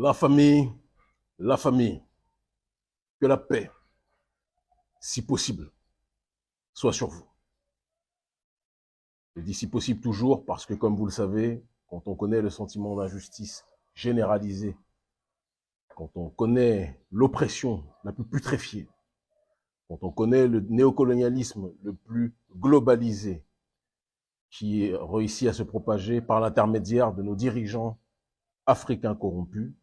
La famille, la famille, que la paix, si possible, soit sur vous. Je dis si possible toujours parce que, comme vous le savez, quand on connaît le sentiment d'injustice généralisé, quand on connaît l'oppression la plus putréfiée, quand on connaît le néocolonialisme le plus globalisé qui réussit à se propager par l'intermédiaire de nos dirigeants africains corrompus,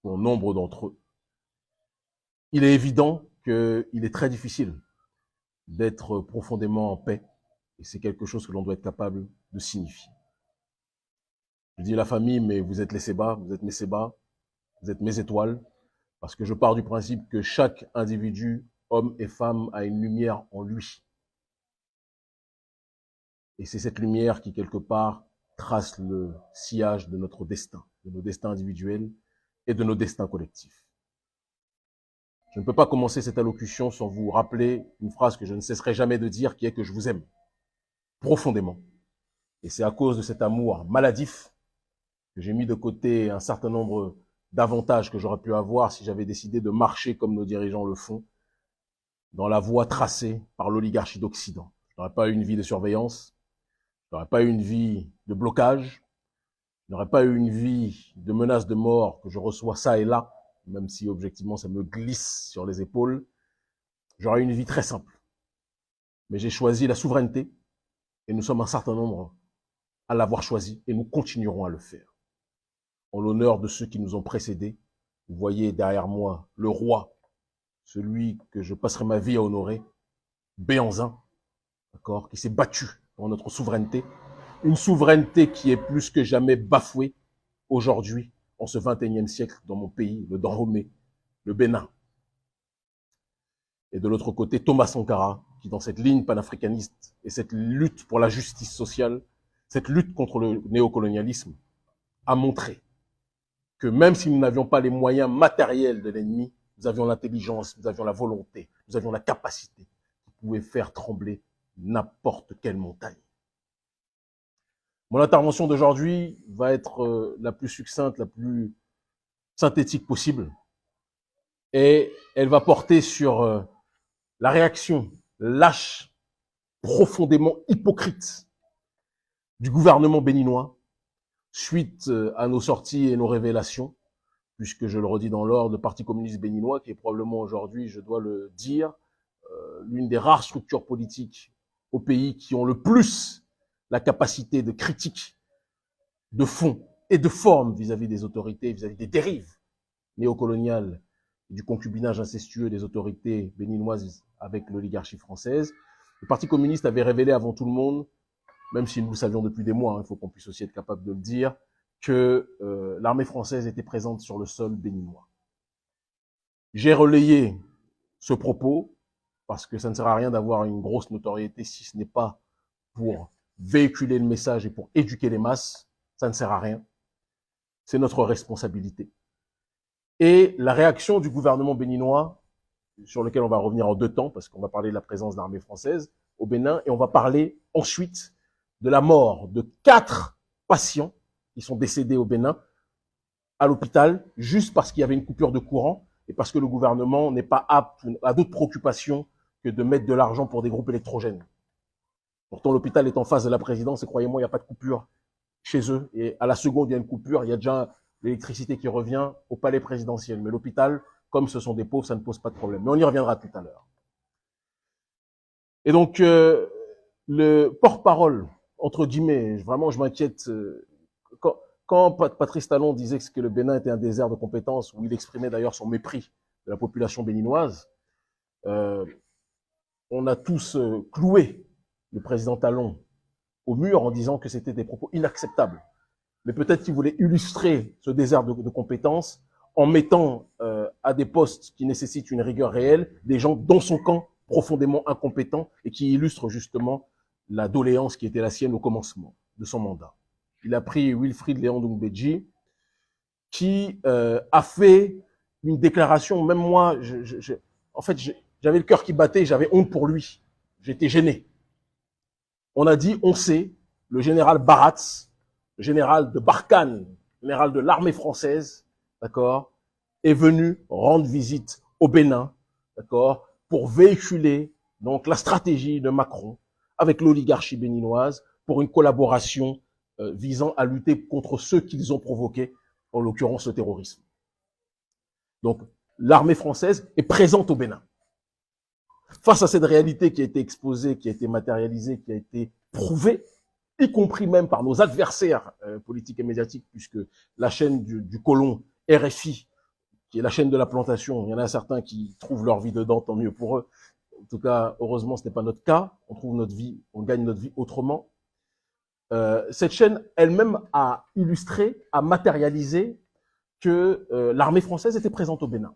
pour nombre d'entre eux, il est évident qu'il est très difficile d'être profondément en paix, et c'est quelque chose que l'on doit être capable de signifier. Je dis la famille, mais vous êtes les Sébas, vous êtes mes Sébas, vous êtes mes étoiles, parce que je pars du principe que chaque individu, homme et femme, a une lumière en lui. Et c'est cette lumière qui, quelque part, trace le sillage de notre destin, de nos destins individuels et de nos destins collectifs. Je ne peux pas commencer cette allocution sans vous rappeler une phrase que je ne cesserai jamais de dire, qui est que je vous aime profondément. Et c'est à cause de cet amour maladif que j'ai mis de côté un certain nombre d'avantages que j'aurais pu avoir si j'avais décidé de marcher comme nos dirigeants le font, dans la voie tracée par l'oligarchie d'Occident. Je n'aurais pas eu une vie de surveillance, je n'aurais pas eu une vie de blocage, je n'aurais pas eu une vie de menaces de mort que je reçois ça et là, même si objectivement ça me glisse sur les épaules. J'aurais eu une vie très simple. Mais j'ai choisi la souveraineté, et nous sommes un certain nombre à l'avoir choisi, et nous continuerons à le faire. En l'honneur de ceux qui nous ont précédés, vous voyez derrière moi le roi, celui que je passerai ma vie à honorer, Béhanzin, d'accord, qui s'est battu pour notre souveraineté, une souveraineté qui est plus que jamais bafouée aujourd'hui, en ce 21e siècle, dans mon pays, le Dahomey, le Bénin. Et de l'autre côté, Thomas Sankara, qui dans cette ligne panafricaniste et cette lutte pour la justice sociale, cette lutte contre le néocolonialisme, a montré que même si nous n'avions pas les moyens matériels de l'ennemi, nous avions l'intelligence, nous avions la volonté, nous avions la capacité qui pouvait faire trembler n'importe quelle montagne. Mon intervention d'aujourd'hui va être la plus succincte, la plus synthétique possible, et elle va porter sur la réaction lâche, profondément hypocrite du gouvernement béninois suite à nos sorties et nos révélations, puisque je le redis dans l'ordre, le Parti communiste béninois, qui est probablement aujourd'hui, je dois le dire, l'une des rares structures politiques au pays qui ont le plus la capacité de critique de fond et de forme vis-à-vis des autorités, vis-à-vis des dérives néocoloniales, du concubinage incestueux des autorités béninoises avec l'oligarchie française. Le Parti communiste avait révélé avant tout le monde, même si nous le savions depuis des mois, il faut qu'on puisse aussi être capable de le dire, que l'armée française était présente sur le sol béninois. J'ai relayé ce propos parce que ça ne sert à rien d'avoir une grosse notoriété si ce n'est pas pour véhiculer le message et pour éduquer les masses. Ça ne sert à rien. C'est notre responsabilité. Et la réaction du gouvernement béninois, sur lequel on va revenir en deux temps, parce qu'on va parler de la présence de l'armée française au Bénin, et on va parler ensuite de la mort de 4 patients qui sont décédés au Bénin, à l'hôpital, juste parce qu'il y avait une coupure de courant, et parce que le gouvernement n'est pas apte à d'autres préoccupations que de mettre de l'argent pour des groupes électrogènes. Pourtant, l'hôpital est en face de la présidence, et croyez-moi, il n'y a pas de coupure chez eux, et à la seconde, il y a une coupure, il y a déjà l'électricité qui revient au palais présidentiel. Mais l'hôpital, comme ce sont des pauvres, ça ne pose pas de problème. Mais on y reviendra tout à l'heure. Et donc, le porte-parole, entre guillemets, vraiment, je m'inquiète. Quand Patrice Talon disait que le Bénin était un désert de compétences, où il exprimait d'ailleurs son mépris de la population béninoise, on a tous cloué le président Talon au mur en disant que c'était des propos inacceptables. Mais peut-être qu'il voulait illustrer ce désert de compétences en mettant à des postes qui nécessitent une rigueur réelle des gens dans son camp profondément incompétents et qui illustrent justement la doléance qui était la sienne au commencement de son mandat. Il a pris Wilfried Léon Doumbedji qui a fait une déclaration, même moi, en fait, j'avais le cœur qui battait, j'avais honte pour lui, j'étais gêné. On a dit, on sait, le général Baratz, le général de Barkhane, général de l'armée française, d'accord, est venu rendre visite au Bénin, d'accord, pour véhiculer donc la stratégie de Macron avec l'oligarchie béninoise pour une collaboration visant à lutter contre ceux qu'ils ont provoqués, en l'occurrence le terrorisme. Donc, l'armée française est présente au Bénin. Face à cette réalité qui a été exposée, qui a été matérialisée, qui a été prouvée, y compris même par nos adversaires politiques et médiatiques, puisque la chaîne du colon RFI, qui est la chaîne de la plantation, il y en a certains qui trouvent leur vie dedans, tant mieux pour eux. En tout cas, heureusement, ce n'est pas notre cas. On trouve notre vie, on gagne notre vie autrement. Cette chaîne elle-même a illustré, a matérialisé que l'armée française était présente au Bénin.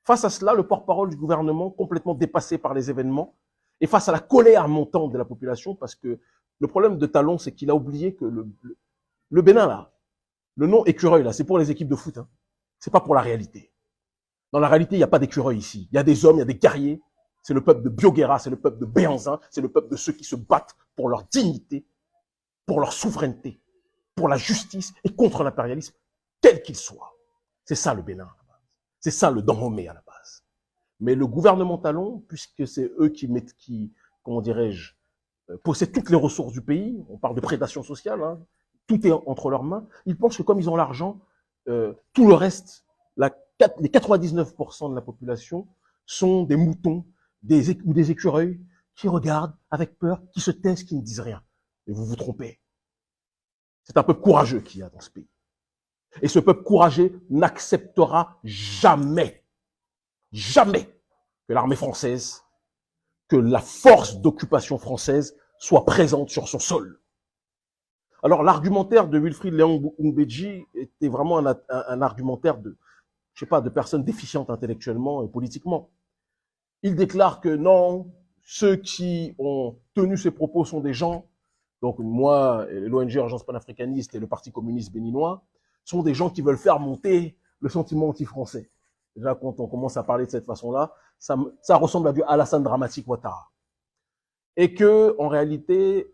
Face à cela, le porte-parole du gouvernement, complètement dépassé par les événements, et face à la colère montante de la population, parce que le problème de Talon, c'est qu'il a oublié que le Bénin, là, le nom écureuil, là, c'est pour les équipes de foot. Hein. C'est pas pour la réalité. Dans la réalité, il n'y a pas d'écureuil ici. Il y a des hommes, il y a des guerriers. C'est le peuple de Bioguera, c'est le peuple de Béhanzin, c'est le peuple de ceux qui se battent pour leur dignité, pour leur souveraineté, pour la justice et contre l'impérialisme, quel qu'il soit. C'est ça le Bénin. C'est ça le Dahomey à la base. Mais le gouvernement Talon, puisque c'est eux qui comment dirais-je, possèdent toutes les ressources du pays, on parle de prédation sociale, hein, tout est entre leurs mains, ils pensent que comme ils ont l'argent, tout le reste, les 99% de la population sont des moutons ou des écureuils qui regardent avec peur, qui se taisent, qui ne disent rien. Et vous vous trompez. C'est un peuple courageux qu'il y a dans ce pays. Et ce peuple courageux n'acceptera jamais, jamais que l'armée française, que la force d'occupation française soit présente sur son sol. Alors l'argumentaire de Wilfried Léon Ngoumbedji était vraiment un argumentaire de, je sais pas, de personnes déficientes intellectuellement et politiquement. Il déclare que non, ceux qui ont tenu ces propos sont des gens, donc moi, l'ONG Urgence panafricaniste et le Parti communiste béninois, sont des gens qui veulent faire monter le sentiment anti-français. Déjà, quand on commence à parler de cette façon-là, ça ressemble à du Alassane dramatique Ouattara. Et que, en réalité,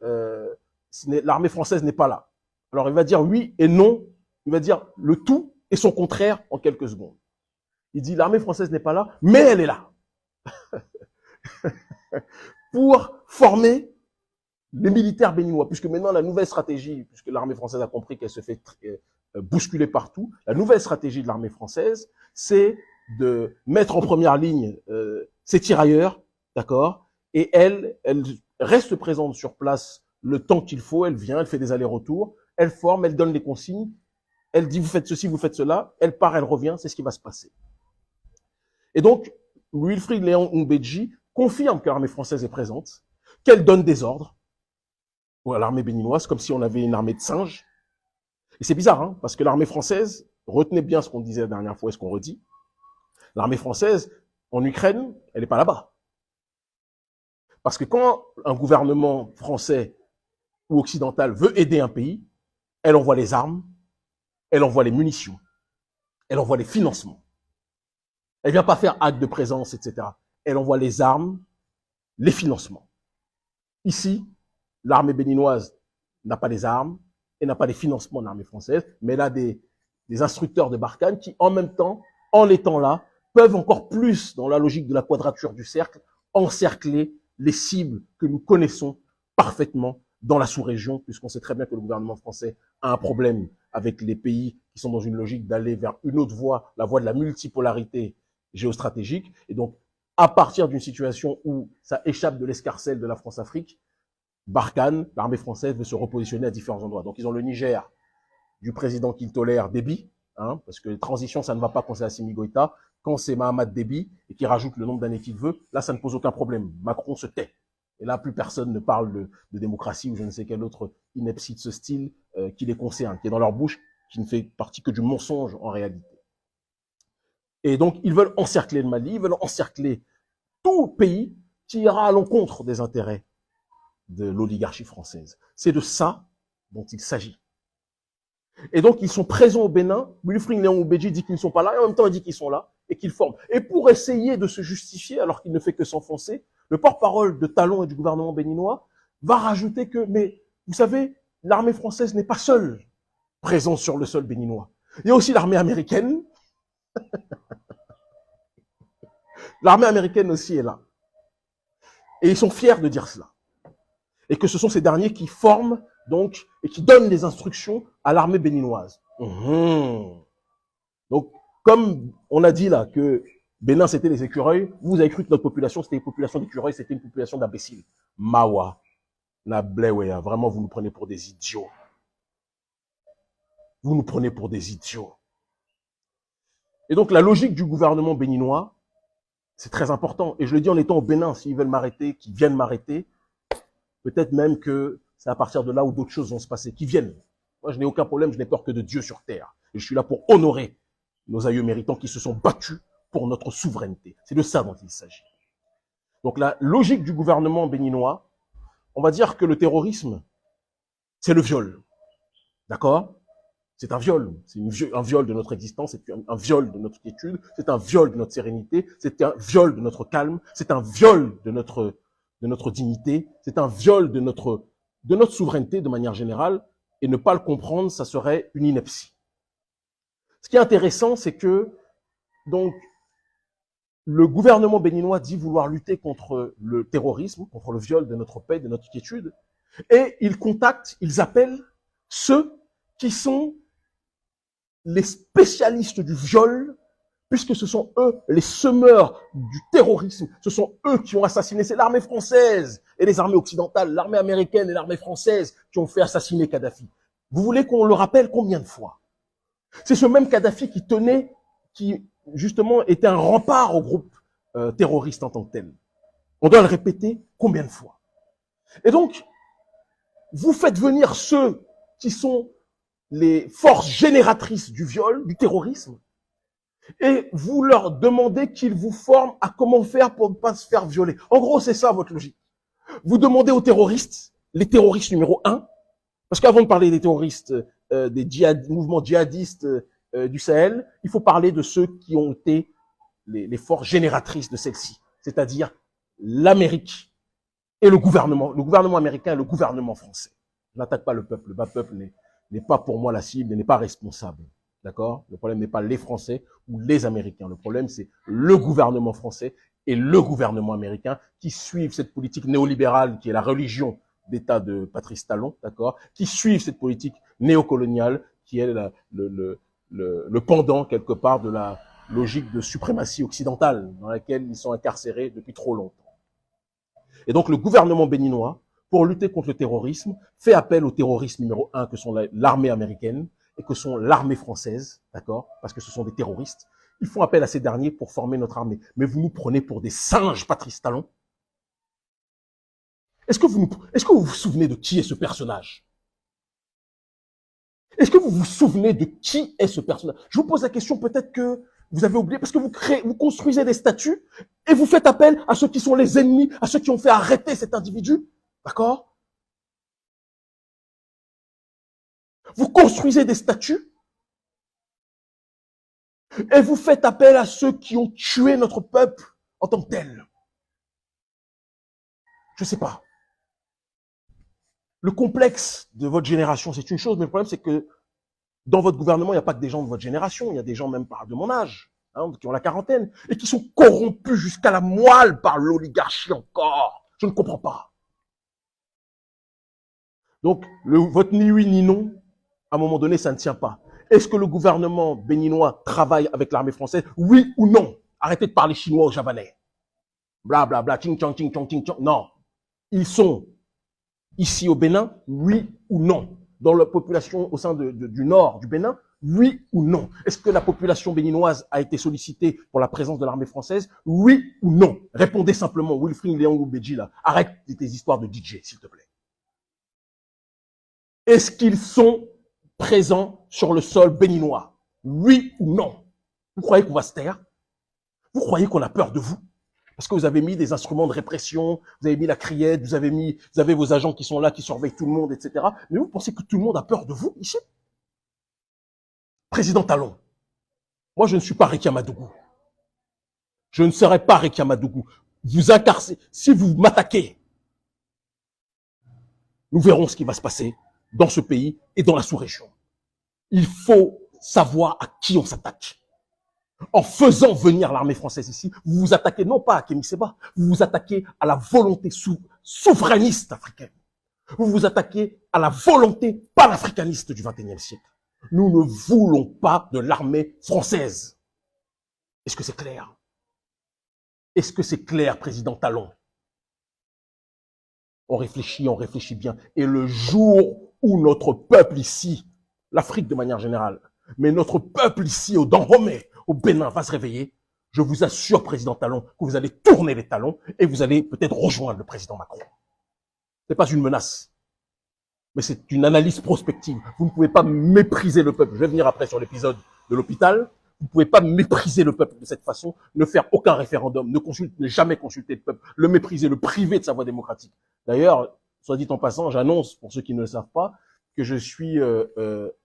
l'armée française n'est pas là. Alors, il va dire oui et non. Il va dire le tout et son contraire en quelques secondes. Il dit l'armée française n'est pas là, mais elle est là. Pour former les militaires béninois, puisque maintenant la nouvelle stratégie, puisque l'armée française a compris qu'elle se fait bousculer partout, la nouvelle stratégie de l'armée française, c'est de mettre en première ligne ses tirailleurs, d'accord, et elle reste présente sur place le temps qu'il faut, elle vient, elle fait des allers-retours, elle forme, elle donne les consignes, elle dit vous faites ceci, vous faites cela, elle part, elle revient, c'est ce qui va se passer. Et donc, Wilfried Léon Ngoumbedji confirme que l'armée française est présente, qu'elle donne des ordres à l'armée béninoise, comme si on avait une armée de singes. Et c'est bizarre, hein, parce que l'armée française, retenez bien ce qu'on disait la dernière fois et ce qu'on redit, l'armée française, en Ukraine, elle n'est pas là-bas. Parce que quand un gouvernement français ou occidental veut aider un pays, elle envoie les armes, elle envoie les munitions, elle envoie les financements. Elle vient pas faire acte de présence, etc. Elle envoie les armes, les financements. Ici, l'armée béninoise n'a pas les armes et n'a pas les financements de l'armée française, mais elle a des instructeurs de Barkhane qui, en même temps, en étant là, peuvent encore plus, dans la logique de la quadrature du cercle, encercler les cibles que nous connaissons parfaitement dans la sous-région, puisqu'on sait très bien que le gouvernement français a un problème avec les pays qui sont dans une logique d'aller vers une autre voie, la voie de la multipolarité géostratégique. Et donc, à partir d'une situation où ça échappe de l'escarcelle de la France-Afrique, Barkhane, l'armée française, veut se repositionner à différents endroits. Donc, ils ont le Niger du président qu'ils tolèrent, Déby, hein, parce que les transitions, ça ne va pas quand c'est Assimi Goïta. Quand c'est Mahamat Déby et qui rajoute le nombre d'années qu'il veut, là, ça ne pose aucun problème. Macron se tait. Et là, plus personne ne parle de démocratie ou je ne sais quel autre ineptie de ce style qui les concerne, qui est dans leur bouche, qui ne fait partie que du mensonge en réalité. Et donc, ils veulent encercler le Mali, ils veulent encercler tout pays qui ira à l'encontre des intérêts de l'oligarchie française. C'est de ça dont il s'agit. Et donc, ils sont présents au Bénin. Wilfried Léon Ngoumbedji dit qu'ils ne sont pas là, et en même temps, il dit qu'ils sont là et qu'ils forment. Et pour essayer de se justifier, alors qu'il ne fait que s'enfoncer, le porte-parole de Talon et du gouvernement béninois va rajouter que, mais vous savez, l'armée française n'est pas seule présente sur le sol béninois. Il y a aussi l'armée américaine, L'armée américaine aussi est là. Et ils sont fiers de dire cela. Et que ce sont ces derniers qui forment, donc, et qui donnent les instructions à l'armée béninoise. Donc, comme on a dit là que Bénin c'était les écureuils, vous avez cru que notre population c'était une population d'écureuils, c'était une population d'imbéciles. Mawa, Nableweya, vraiment vous nous prenez pour des idiots. Vous nous prenez pour des idiots. Et donc la logique du gouvernement béninois, c'est très important. Et je le dis en étant au Bénin, s'ils veulent m'arrêter, qu'ils viennent m'arrêter, peut-être même que c'est à partir de là où d'autres choses vont se passer, qu'ils viennent. Moi, je n'ai aucun problème, je n'ai peur que de Dieu sur terre. Et je suis là pour honorer nos aïeux méritants qui se sont battus pour notre souveraineté. C'est de ça dont il s'agit. Donc la logique du gouvernement béninois, on va dire que le terrorisme, c'est le viol. D'accord? C'est un viol. C'est un viol de notre existence, c'est un viol de notre quiétude, c'est un viol de notre sérénité, c'est un viol de notre calme, c'est un viol de notre dignité, c'est un viol de notre souveraineté de manière générale, et ne pas le comprendre, ça serait une ineptie. Ce qui est intéressant, c'est que, donc, le gouvernement béninois dit vouloir lutter contre le terrorisme, contre le viol de notre paix, de notre quiétude, et ils appellent ceux qui sont les spécialistes du viol, puisque ce sont eux les semeurs du terrorisme, ce sont eux qui ont assassiné, c'est l'armée française et les armées occidentales, l'armée américaine et l'armée française qui ont fait assassiner Kadhafi. Vous voulez qu'on le rappelle combien de fois? C'est ce même Kadhafi qui justement était un rempart au groupe terroriste en tant que tel. On doit le répéter combien de fois? Et donc, vous faites venir ceux qui sont les forces génératrices du viol, du terrorisme, et vous leur demandez qu'ils vous forment à comment faire pour ne pas se faire violer. En gros, c'est ça votre logique. Vous demandez aux terroristes, les terroristes numéro 1, parce qu'avant de parler des terroristes, des mouvements djihadistes du Sahel, il faut parler de ceux qui ont été les forces génératrices de celles-ci, c'est-à-dire l'Amérique et le gouvernement américain et le gouvernement français. Je n'attaque pas le peuple n'est pas pour moi la cible et n'est pas responsable. D'accord? Le problème n'est pas les Français ou les Américains. Le problème, c'est le gouvernement français et le gouvernement américain qui suivent cette politique néolibérale qui est la religion d'État de Patrice Talon, d'accord? Qui suivent cette politique néocoloniale qui est le pendant, quelque part, de la logique de suprématie occidentale dans laquelle ils sont incarcérés depuis trop longtemps. Et donc, le gouvernement béninois, pour lutter contre le terrorisme, fait appel au terroristes numéro 1, que sont l'armée américaine et que sont l'armée française, d'accord, parce que ce sont des terroristes. Ils font appel à ces derniers pour former notre armée. Mais vous nous prenez pour des singes, Patrice Talon. Est-ce que vous vous souvenez de qui est ce personnage? Est-ce que vous vous souvenez de qui est ce personnage? Je vous pose la question, peut-être que vous avez oublié, parce que vous construisez des statuts et vous faites appel à ceux qui sont les ennemis, à ceux qui ont fait arrêter cet individu. D'accord? Vous construisez des statuts et vous faites appel à ceux qui ont tué notre peuple en tant que tel. Je sais pas. Le complexe de votre génération, c'est une chose, mais le problème, c'est que dans votre gouvernement, il n'y a pas que des gens de votre génération, il y a des gens même de mon âge, hein, qui ont la quarantaine, et qui sont corrompus jusqu'à la moelle par l'oligarchie encore. Je ne comprends pas. Donc, votre ni oui ni non, à un moment donné, ça ne tient pas. Est-ce que le gouvernement béninois travaille avec l'armée française? Oui ou non? Arrêtez de parler chinois ou javanais. Bla bla bla, ching chong, ching chong, ching chong. Non. Ils sont ici au Bénin, oui ou non? Dans la population au sein du nord du Bénin, oui ou non? Est-ce que la population béninoise a été sollicitée pour la présence de l'armée française? Oui ou non? Répondez simplement, Wilfried Léon Goubedji, là. Arrête tes histoires de DJ, s'il te plaît. Est-ce qu'ils sont présents sur le sol béninois? Oui ou non? Vous croyez qu'on va se taire? Vous croyez qu'on a peur de vous? Parce que vous avez mis des instruments de répression, vous avez mis la criette, vous avez vos agents qui sont là, qui surveillent tout le monde, etc. Mais vous pensez que tout le monde a peur de vous, ici? Président Talon, moi je ne suis pas Rekia Madougou. Je ne serai pas Rekia Madougou. Vous incarcérez, si vous m'attaquez, nous verrons ce qui va se passer dans ce pays et dans la sous-région. Il faut savoir à qui on s'attaque. En faisant venir l'armée française ici, vous vous attaquez non pas à Kémy Séba, vous vous attaquez à la volonté souverainiste africaine. Vous vous attaquez à la volonté panafricaniste du XXIe siècle. Nous ne voulons pas de l'armée française. Est-ce que c'est clair? Est-ce que c'est clair, président Talon? On réfléchit bien. Et le jour où notre peuple ici, l'Afrique de manière générale, mais notre peuple ici, au Dahomey, au Bénin, va se réveiller, je vous assure, président Talon, que vous allez tourner les talons et vous allez peut-être rejoindre le président Macron. Ce n'est pas une menace, mais c'est une analyse prospective. Vous ne pouvez pas mépriser le peuple. Je vais venir après sur l'épisode de l'hôpital. Vous ne pouvez pas mépriser le peuple de cette façon, ne faire aucun référendum, ne jamais consulter le peuple, le mépriser, le priver de sa voix démocratique. D'ailleurs, soit dit en passant, j'annonce, pour ceux qui ne le savent pas, que je suis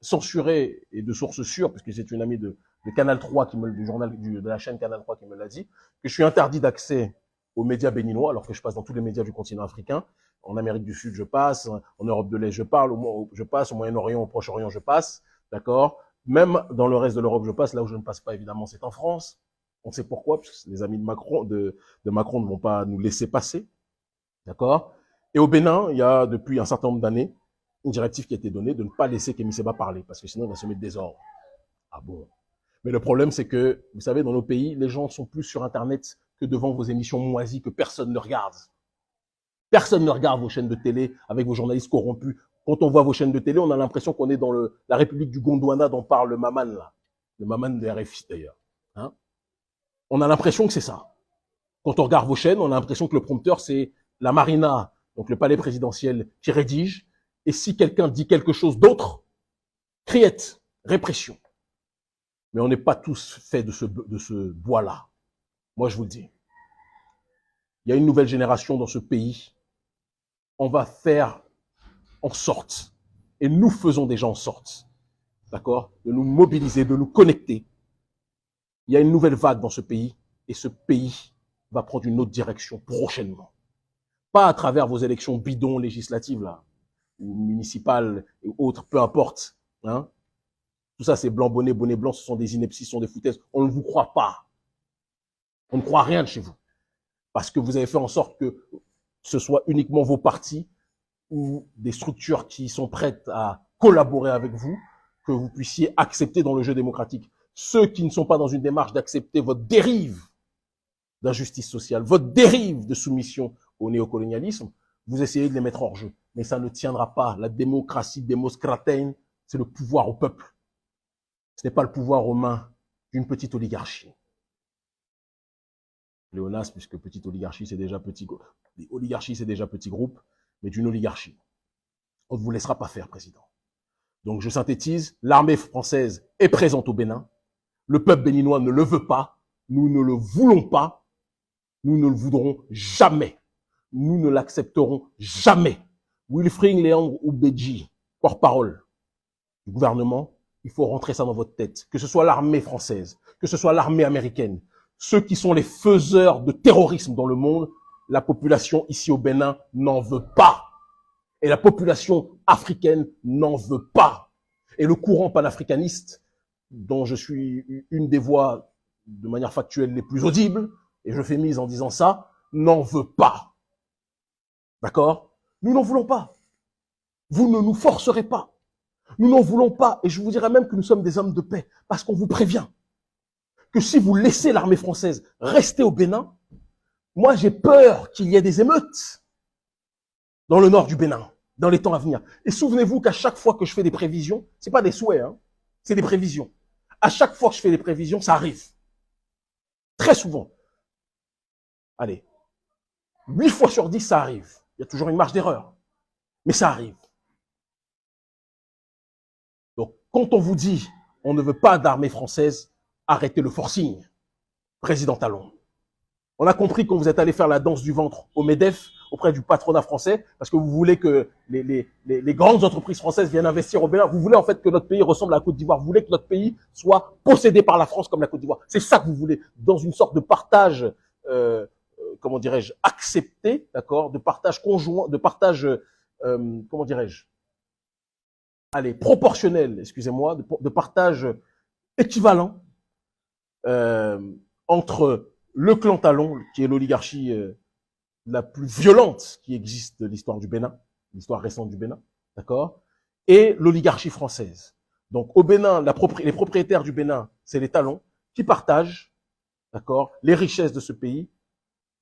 censuré et de source sûre, parce que c'est une amie de Canal 3 de la chaîne Canal 3 qui me l'a dit, que je suis interdit d'accès aux médias béninois, alors que je passe dans tous les médias du continent africain. En Amérique du Sud, je passe. En Europe de l'Est, je passe. Au Moyen-Orient, au Proche-Orient, je passe. D'accord? Même dans le reste de l'Europe, je passe. Là où je ne passe pas, évidemment, c'est en France. On sait pourquoi, puisque les amis de Macron ne vont pas nous laisser passer. D'accord? Et au Bénin, il y a, depuis un certain nombre d'années, une directive qui a été donnée de ne pas laisser Kémy Séba parler, parce que sinon, il va semer le désordre. Ah bon? Mais le problème, c'est que, vous savez, dans nos pays, les gens sont plus sur Internet que devant vos émissions moisies que personne ne regarde. Personne ne regarde vos chaînes de télé avec vos journalistes corrompus. Quand on voit vos chaînes de télé, on a l'impression qu'on est dans la République du Gondwana dont parle le Maman, là. Le Maman de RFI, d'ailleurs. Hein? On a l'impression que c'est ça. Quand on regarde vos chaînes, on a l'impression que le prompteur, c'est la Marina, donc le palais présidentiel, qui rédige. Et si quelqu'un dit quelque chose d'autre, criette, répression. Mais on n'est pas tous faits de ce bois-là. Moi, je vous le dis. Il y a une nouvelle génération dans ce pays. On va faire en sorte, et nous faisons déjà en sorte, d'accord, de nous mobiliser, de nous connecter. Il y a une nouvelle vague dans ce pays, et ce pays va prendre une autre direction prochainement. Pas à travers vos élections bidons législatives, là, ou municipales, et autres, peu importe. Hein. Tout ça, c'est blanc, bonnet blanc, ce sont des inepties, ce sont des foutaises. On ne vous croit pas. On ne croit rien de chez vous. Parce que vous avez fait en sorte que ce soit uniquement vos partis ou des structures qui sont prêtes à collaborer avec vous, que vous puissiez accepter dans le jeu démocratique. Ceux qui ne sont pas dans une démarche d'accepter votre dérive d'injustice sociale, votre dérive de soumission au néocolonialisme, vous essayez de les mettre hors jeu. Mais ça ne tiendra pas. La démocratie, démoscratein, c'est le pouvoir au peuple. Ce n'est pas le pouvoir aux mains d'une petite oligarchie. Léonas, puisque petite oligarchie, c'est déjà petit groupe. Oligarchie, c'est déjà petit groupe, mais d'une oligarchie. On ne vous laissera pas faire, président. Donc, je synthétise, l'armée française est présente au Bénin. Le peuple béninois ne le veut pas. Nous ne le voulons pas. Nous ne le voudrons jamais. Nous ne l'accepterons jamais. Wilfring Léandre Oubedji, porte-parole du gouvernement, il faut rentrer ça dans votre tête. Que ce soit l'armée française, que ce soit l'armée américaine, ceux qui sont les faiseurs de terrorisme dans le monde, la population ici au Bénin n'en veut pas. Et la population africaine n'en veut pas. Et le courant panafricaniste, dont je suis une des voix de manière factuelle les plus audibles, et je fais mise en disant ça, n'en veut pas. D'accord? Nous n'en voulons pas. Vous ne nous forcerez pas. Nous n'en voulons pas. Et je vous dirais même que nous sommes des hommes de paix, parce qu'on vous prévient que si vous laissez l'armée française rester au Bénin, moi j'ai peur qu'il y ait des émeutes dans le nord du Bénin, dans les temps à venir. Et souvenez-vous qu'à chaque fois que je fais des prévisions, c'est pas des souhaits, hein, c'est des prévisions. À chaque fois que je fais des prévisions, ça arrive. Très souvent. Allez, 8 fois sur 10, ça arrive. Il y a toujours une marge d'erreur, mais ça arrive. Donc, quand on vous dit on ne veut pas d'armée française, arrêtez le forcing, président Talon. On a compris quand vous êtes allé faire la danse du ventre au MEDEF, auprès du patronat français, parce que vous voulez que les grandes entreprises françaises viennent investir au Bénin. Vous voulez en fait que notre pays ressemble à la Côte d'Ivoire. Vous voulez que notre pays soit possédé par la France comme la Côte d'Ivoire. C'est ça que vous voulez, dans une sorte de partage, comment dirais-je, accepté, d'accord, de partage conjoint, de partage, comment dirais-je, allez, proportionnel, excusez-moi, de partage équivalent. entre le clan Talon, qui est l'oligarchie la plus violente qui existe de l'histoire du Bénin, l'histoire récente du Bénin, d'accord, et l'oligarchie française. Donc au Bénin, les propriétaires du Bénin, c'est les Talons qui partagent, d'accord, les richesses de ce pays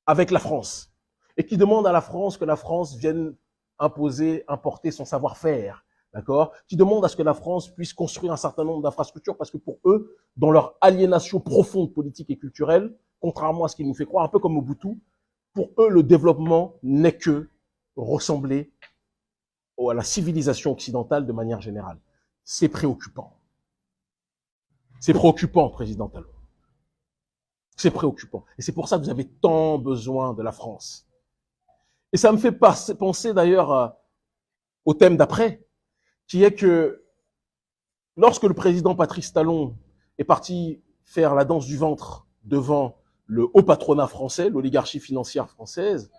avec la France et qui demandent à la France que la France vienne importer son savoir-faire, d'accord, qui demandent à ce que la France puisse construire un certain nombre d'infrastructures parce que pour eux, dans leur aliénation profonde politique et culturelle, contrairement à ce qu'ils nous fait croire, un peu comme Mobutu, pour eux, le développement n'est que ressembler à la civilisation occidentale de manière générale. C'est préoccupant. C'est préoccupant, président Talon. C'est préoccupant. Et c'est pour ça que vous avez tant besoin de la France. Et ça me fait penser d'ailleurs au thème d'après, qui est que lorsque le président Patrice Talon est parti faire la danse du ventre devant le haut patronat français, l'oligarchie financière française,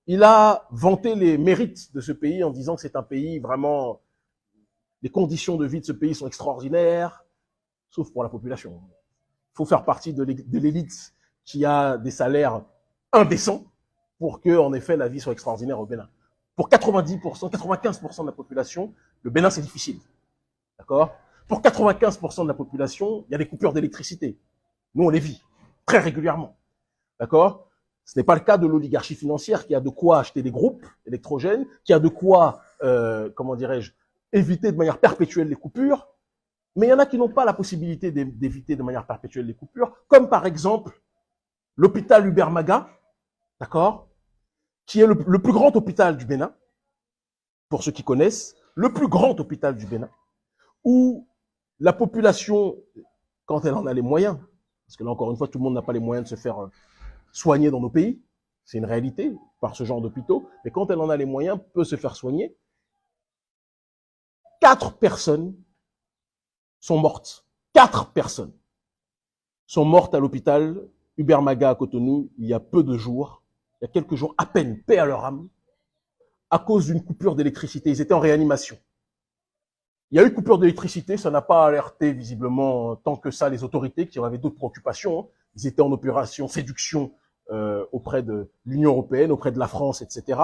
il a vanté les mérites de ce pays en disant que c'est un pays vraiment, les conditions de vie de ce pays sont extraordinaires, sauf pour la population. Il faut faire partie de l'élite qui a des salaires indécents pour que, en effet, la vie soit extraordinaire au Bénin. Pour 90%, 95% de la population, le Bénin, c'est difficile. D'accord? Pour 95% de la population, il y a des coupures d'électricité. Nous, on les vit très régulièrement. D'accord? Ce n'est pas le cas de l'oligarchie financière qui a de quoi acheter des groupes électrogènes, qui a de quoi, comment dirais-je, éviter de manière perpétuelle les coupures. Mais il y en a qui n'ont pas la possibilité d'éviter de manière perpétuelle les coupures, comme par exemple l'hôpital Hubert Maga, d'accord, qui est le plus grand hôpital du Bénin, pour ceux qui connaissent, le plus grand hôpital du Bénin, où la population, quand elle en a les moyens, parce que là encore une fois, tout le monde n'a pas les moyens de se faire soigner dans nos pays, c'est une réalité par ce genre d'hôpitaux, mais quand elle en a les moyens, peut se faire soigner. 4 personnes sont mortes. 4 personnes sont mortes à l'hôpital Hubert Maga à Cotonou il y a peu de jours, il y a quelques jours à peine, paix à leur âme, à cause d'une coupure d'électricité. Ils étaient en réanimation. Il y a eu coupure d'électricité, ça n'a pas alerté visiblement tant que ça les autorités qui avaient d'autres préoccupations. Ils étaient en opération séduction auprès de l'Union européenne, auprès de la France, etc.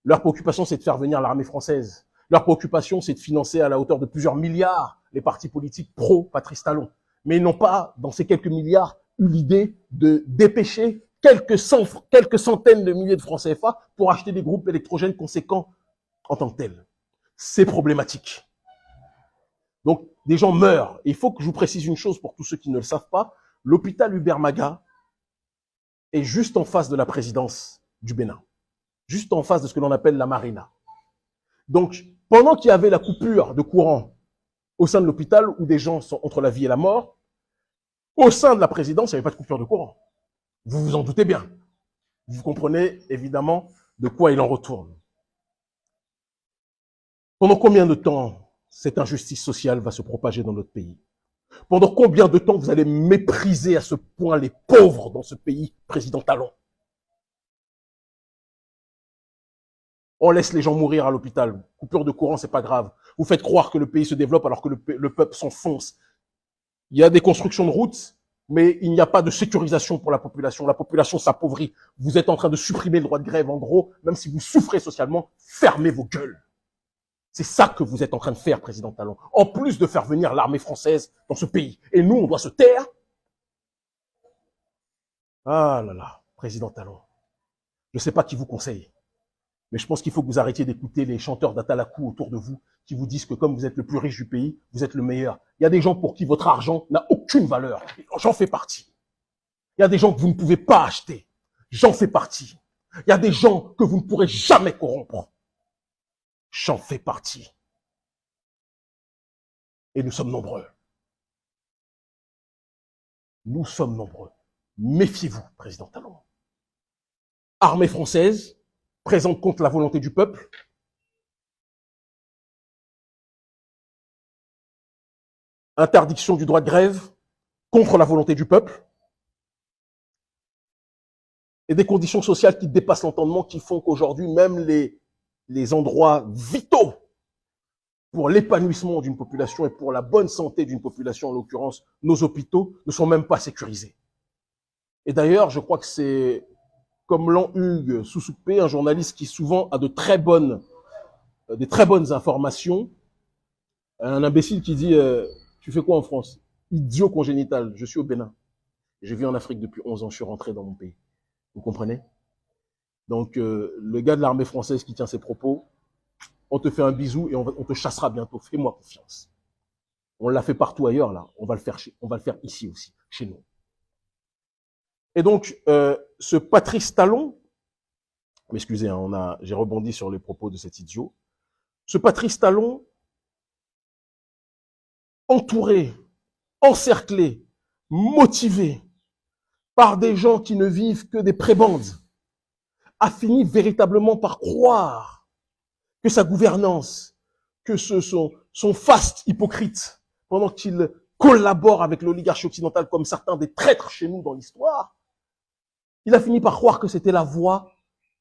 Leur préoccupation, c'est de faire venir l'armée française. Leur préoccupation, c'est de financer à la hauteur de plusieurs milliards les partis politiques pro-Patrice Talon. Mais ils n'ont pas, dans ces quelques milliards, eu l'idée de dépêcher quelques centaines de milliers de francs CFA pour acheter des groupes électrogènes conséquents en tant que tels. C'est problématique. Donc, des gens meurent. Et il faut que je vous précise une chose pour tous ceux qui ne le savent pas. L'hôpital Hubert Maga est juste en face de la présidence du Bénin. Juste en face de ce que l'on appelle la Marina. Donc, pendant qu'il y avait la coupure de courant au sein de l'hôpital, où des gens sont entre la vie et la mort, au sein de la présidence, il n'y avait pas de coupure de courant. Vous vous en doutez bien. Vous comprenez évidemment de quoi il en retourne. Pendant combien de temps cette injustice sociale va se propager dans notre pays? Pendant combien de temps vous allez mépriser à ce point les pauvres dans ce pays, président Talon? On laisse les gens mourir à l'hôpital. Coupure de courant, c'est pas grave. Vous faites croire que le pays se développe alors que le peuple s'enfonce. Il y a des constructions de routes, mais il n'y a pas de sécurisation pour la population. La population s'appauvrit. Vous êtes en train de supprimer le droit de grève. En gros, même si vous souffrez socialement, fermez vos gueules. C'est ça que vous êtes en train de faire, président Talon. En plus de faire venir l'armée française dans ce pays. Et nous, on doit se taire. Ah là là, président Talon. Je ne sais pas qui vous conseille. Mais je pense qu'il faut que vous arrêtiez d'écouter les chanteurs d'Atalakou autour de vous qui vous disent que comme vous êtes le plus riche du pays, vous êtes le meilleur. Il y a des gens pour qui votre argent n'a aucune valeur. J'en fais partie. Il y a des gens que vous ne pouvez pas acheter. J'en fais partie. Il y a des gens que vous ne pourrez jamais corrompre. J'en fais partie. Et nous sommes nombreux. Nous sommes nombreux. Méfiez-vous, président Talon. Armée française, présente contre la volonté du peuple. Interdiction du droit de grève contre la volonté du peuple. Et des conditions sociales qui dépassent l'entendement, qui font qu'aujourd'hui, même les endroits vitaux pour l'épanouissement d'une population et pour la bonne santé d'une population, en l'occurrence, nos hôpitaux ne sont même pas sécurisés. Et d'ailleurs, je crois que c'est comme Hugues Sousoupé, un journaliste qui souvent a des très bonnes informations, un imbécile qui dit tu fais quoi en France? Idiot congénital, je suis au Bénin. Je vis en Afrique depuis 11 ans, je suis rentré dans mon pays. Vous comprenez? Donc, le gars de l'armée française qui tient ses propos, on te fait un bisou et on te chassera bientôt. Fais-moi confiance. On l'a fait partout ailleurs, là. On va le faire ici aussi, chez nous. Et donc, ce Patrice Talon, m'excusez, hein, j'ai rebondi sur les propos de cet idiot. Ce Patrice Talon, entouré, encerclé, motivé par des gens qui ne vivent que des prébendes, a fini véritablement par croire que sa gouvernance, que son faste hypocrite, pendant qu'il collabore avec l'oligarchie occidentale comme certains des traîtres chez nous dans l'histoire, il a fini par croire que c'était la voie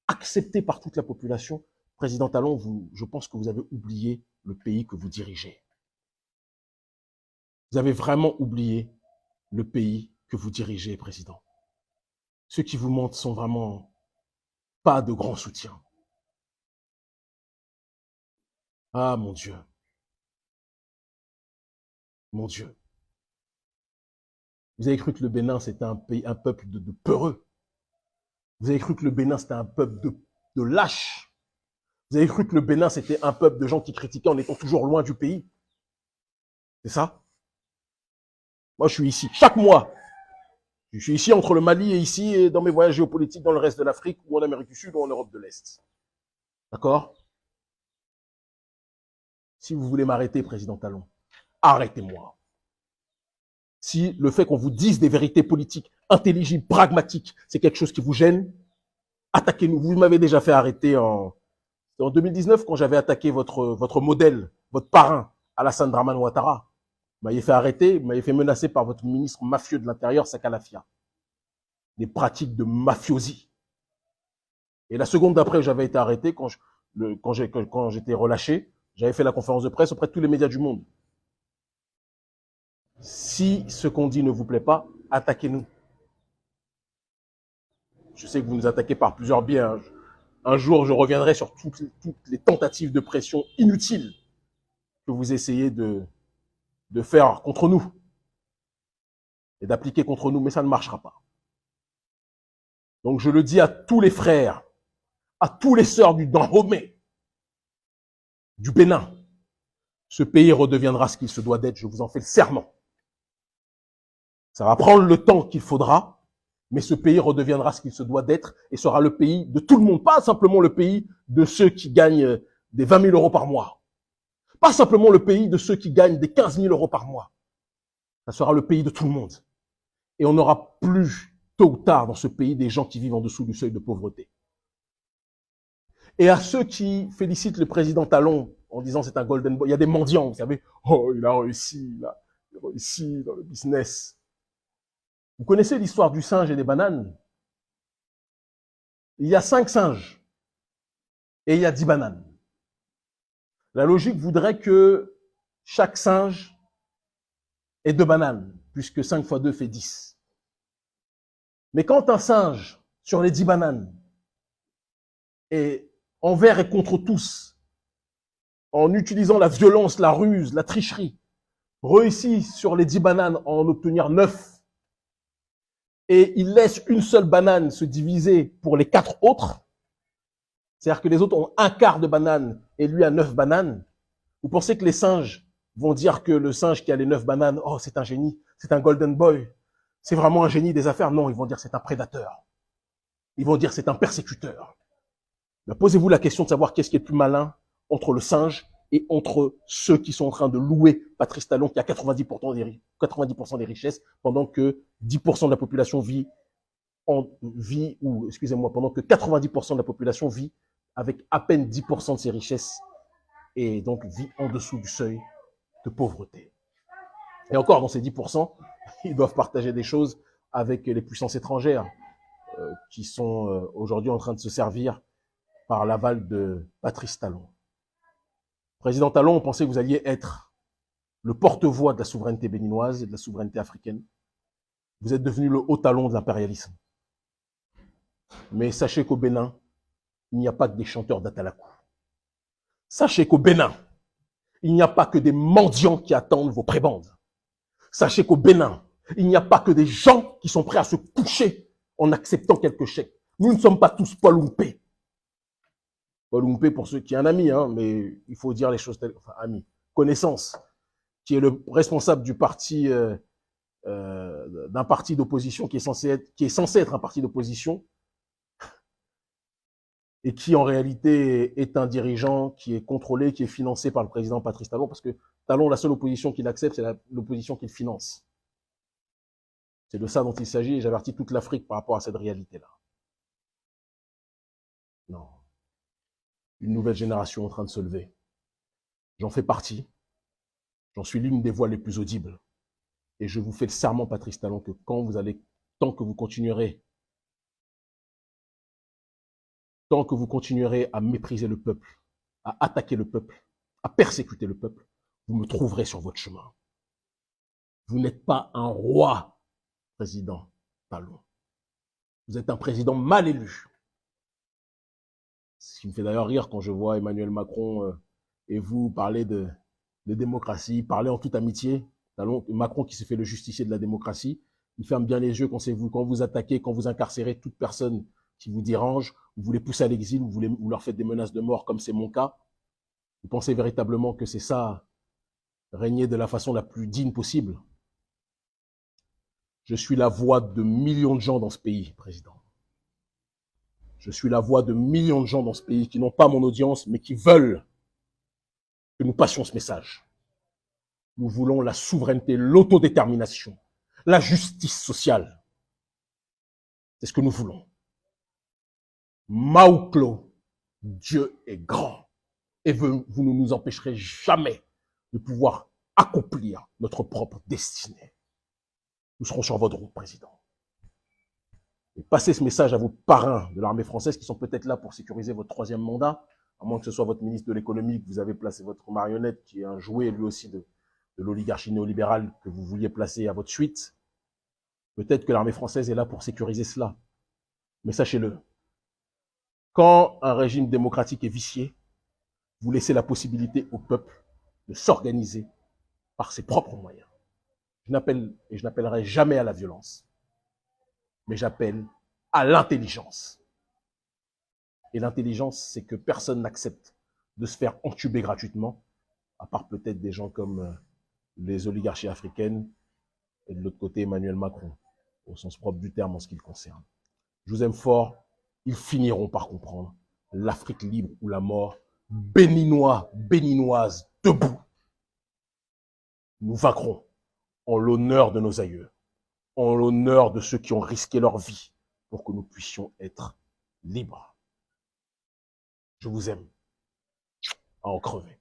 acceptée par toute la population. Président Talon, je pense que vous avez oublié le pays que vous dirigez. Vous avez vraiment oublié le pays que vous dirigez, Président. Ceux qui vous mentent sont vraiment pas de grands soutiens. Ah, mon Dieu. Mon Dieu. Vous avez cru que le Bénin, c'était un peuple de peureux. Vous avez cru que le Bénin, c'était un peuple de lâches. Vous avez cru que le Bénin, c'était un peuple de gens qui critiquaient en étant toujours loin du pays. C'est ça? Moi, je suis ici chaque mois. Je suis ici entre le Mali et ici, et dans mes voyages géopolitiques dans le reste de l'Afrique, ou en Amérique du Sud, ou en Europe de l'Est. D'accord? Si vous voulez m'arrêter, Président Talon, arrêtez-moi. Si le fait qu'on vous dise des vérités politiques, intelligibles, pragmatiques, c'est quelque chose qui vous gêne, attaquez-nous. Vous m'avez déjà fait arrêter en 2019, quand j'avais attaqué votre modèle, votre parrain, Alassane Dramane Ouattara. Vous m'avez fait arrêter, vous m'avez fait menacer par votre ministre mafieux de l'Intérieur, Sakalafia. Des pratiques de mafiosie. Et la seconde d'après, j'avais été arrêté, quand j'étais relâché, j'avais fait la conférence de presse auprès de tous les médias du monde. Si ce qu'on dit ne vous plaît pas, attaquez-nous. Je sais que vous nous attaquez par plusieurs biais. Hein. Un jour, je reviendrai sur toutes les tentatives de pression inutiles que vous essayez de faire contre nous et d'appliquer contre nous, mais ça ne marchera pas. Donc je le dis à tous les frères, à tous les sœurs du Dahomey, du Bénin, ce pays redeviendra ce qu'il se doit d'être, je vous en fais le serment. Ça va prendre le temps qu'il faudra, mais ce pays redeviendra ce qu'il se doit d'être et sera le pays de tout le monde, pas simplement le pays de ceux qui gagnent des 20 000 euros par mois, pas simplement le pays de ceux qui gagnent des 15 000 euros par mois. Ça sera le pays de tout le monde. Et on n'aura plus, tôt ou tard, dans ce pays, des gens qui vivent en dessous du seuil de pauvreté. Et à ceux qui félicitent le président Talon en disant c'est un golden boy, il y a des mendiants, vous savez, oh, il a réussi dans le business. Vous connaissez l'histoire du singe et des bananes? Il y a 5 singes et il y a 10 bananes. La logique voudrait que chaque singe ait 2 bananes, puisque 5 fois 2 fait 10. Mais quand un singe, sur les 10 bananes, est envers et contre tous, en utilisant la violence, la ruse, la tricherie, réussit sur les 10 bananes à en obtenir 9, et il laisse une seule banane se diviser pour les 4 autres, c'est-à-dire que les autres ont un quart de banane et lui a 9 bananes, vous pensez que les singes vont dire que le singe qui a les 9 bananes, oh c'est un génie, c'est un golden boy, c'est vraiment un génie des affaires? Non, ils vont dire c'est un prédateur. Ils vont dire c'est un persécuteur. Posez-vous la question de savoir qu'est-ce qui est le plus malin entre le singe et entre ceux qui sont en train de louer Patrice Talon qui a 90% des richesses pendant que 10% de la population pendant que 90% de la population vit avec à peine 10% de ses richesses et donc vit en dessous du seuil de pauvreté. Et encore, dans ces 10%, ils doivent partager des choses avec les puissances étrangères qui sont aujourd'hui en train de se servir par l'aval de Patrice Talon. Président Talon, on pensait que vous alliez être le porte-voix de la souveraineté béninoise et de la souveraineté africaine. Vous êtes devenu le haut talon de l'impérialisme. Mais sachez qu'au Bénin, il n'y a pas que des chanteurs d'Atalakou. Sachez qu'au Bénin, il n'y a pas que des mendiants qui attendent vos prébendes. Sachez qu'au Bénin, il n'y a pas que des gens qui sont prêts à se coucher en acceptant quelques chèques. Nous ne sommes pas tous Paul Oumpe. Paul Oumpe, pour ceux qui est un ami, hein, mais il faut dire les choses telles, enfin, ami, connaissance, qui est le responsable du parti, d'un parti d'opposition qui est censé être un parti d'opposition, et qui en réalité est un dirigeant qui est contrôlé, qui est financé par le président Patrice Talon, parce que Talon, la seule opposition qu'il accepte, c'est l'opposition qu'il finance. C'est de ça dont il s'agit, et j'avertis toute l'Afrique par rapport à cette réalité-là. Non. Une nouvelle génération en train de se lever. J'en fais partie. J'en suis l'une des voix les plus audibles. Et je vous fais le serment, Patrice Talon, que tant que vous continuerez à mépriser le peuple, à attaquer le peuple, à persécuter le peuple, vous me trouverez sur votre chemin. Vous n'êtes pas un roi, président Talon. Vous êtes un président mal élu. Ce qui me fait d'ailleurs rire quand je vois Emmanuel Macron et vous parler de démocratie, parler en toute amitié. Talon, Macron qui s'est fait le justicier de la démocratie, il ferme bien les yeux quand vous attaquez, quand vous incarcérez toute personne qui vous dérange, vous les poussez à l'exil, vous leur faites des menaces de mort comme c'est mon cas. Vous pensez véritablement que c'est ça, régner de la façon la plus digne possible? Je suis la voix de millions de gens dans ce pays, président. Je suis la voix de millions de gens dans ce pays qui n'ont pas mon audience, mais qui veulent que nous passions ce message. Nous voulons la souveraineté, l'autodétermination, la justice sociale. C'est ce que nous voulons. Maouklo, Dieu est grand. Et vous ne nous empêcherez jamais de pouvoir accomplir notre propre destinée. Nous serons sur votre route, président. Et passez ce message à vos parrains de l'armée française qui sont peut-être là pour sécuriser votre 3e mandat, à moins que ce soit votre ministre de l'économie, que vous avez placé votre marionnette, qui est un jouet lui aussi de l'oligarchie néolibérale que vous vouliez placer à votre suite. Peut-être que l'armée française est là pour sécuriser cela. Mais sachez-le, quand un régime démocratique est vicié, vous laissez la possibilité au peuple de s'organiser par ses propres moyens. Je n'appellerai jamais à la violence, mais j'appelle à l'intelligence. Et l'intelligence, c'est que personne n'accepte de se faire entuber gratuitement, à part peut-être des gens comme les oligarchies africaines, et de l'autre côté Emmanuel Macron, au sens propre du terme en ce qui le concerne. Je vous aime fort, ils finiront par comprendre. L'Afrique libre ou la mort, béninois, béninoises, debout. Nous vaincrons en l'honneur de nos aïeux, en l'honneur de ceux qui ont risqué leur vie pour que nous puissions être libres. Je vous aime, à en crever.